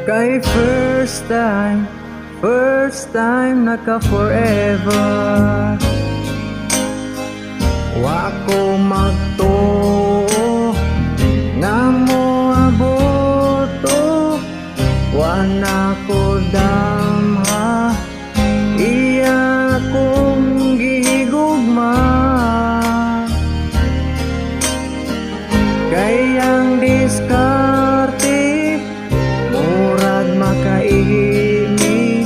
Kay first time naka forever. Wa ko magtuo nga mo aboto, wa na ko damha iya kong gihigugma. Kay ang diskarte murag makaihimi,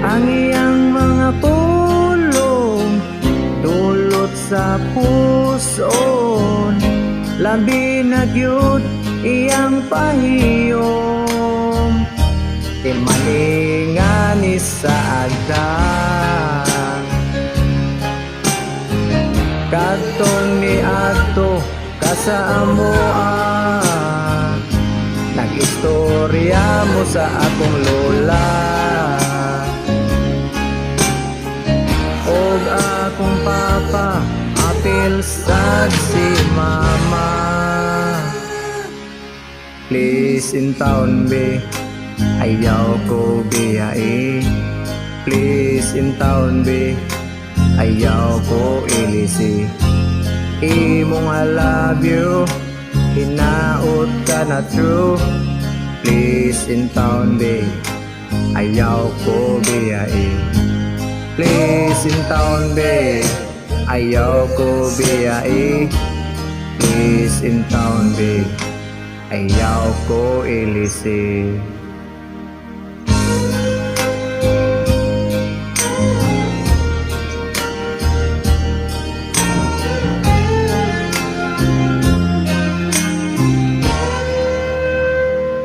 ang iyang mga pulong dulot sa puson, labi na gyud iyang pahiyom. Timalingan ni sa agdang kadtong ni adto ka sa amoa, nag-istorya mo sa akong lola og akong papa, apil sad si mama. Please in town be, ayaw ko biyai. Please in town be, ayaw ko ilisi. Imong I love you, hinaot ka na true. Please in town be, ayaw ko biyai. Please in town be, ayaw ko biyai. Please in town be, ayaw ko ilisi.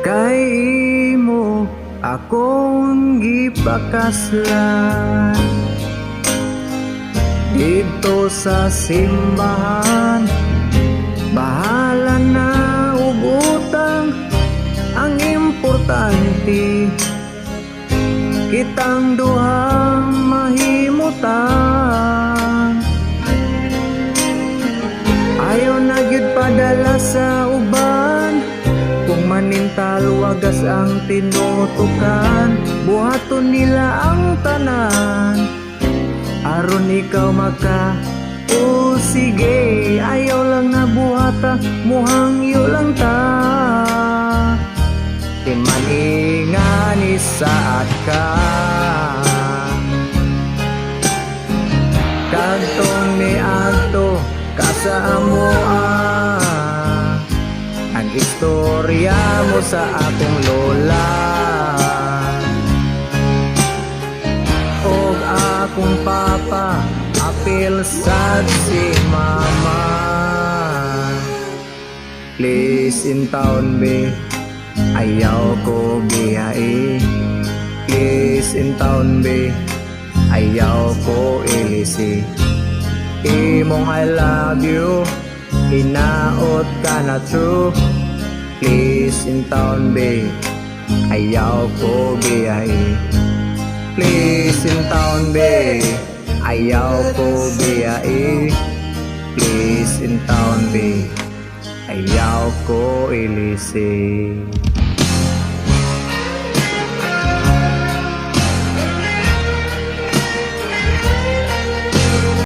Kay imo akong gipakaslan dito sa simbahan. Bahala na ug utang, ang importante kitang duhang mahimutan. Ayaw na gyud padala sa uban, kung manintal wagas ang tinutukan. Buhaton nila ang tanan aron ikaw maka sige. Ayaw lang na buhata, muhangyo lang ta. Timaningan isaat ka kadtong ni adto ka sa amoa, ang istorya mo sa akong lola og akong papa, apil sad si mama. Please in town be, ayaw ko biyai. Please in town be, ayaw ko ilisi. Imong I love you, hinaot ka na true. Please in town be, ayaw ko biyai. Please in town be, ayaw ko biyai. Please in town be, ayaw ko ilisi.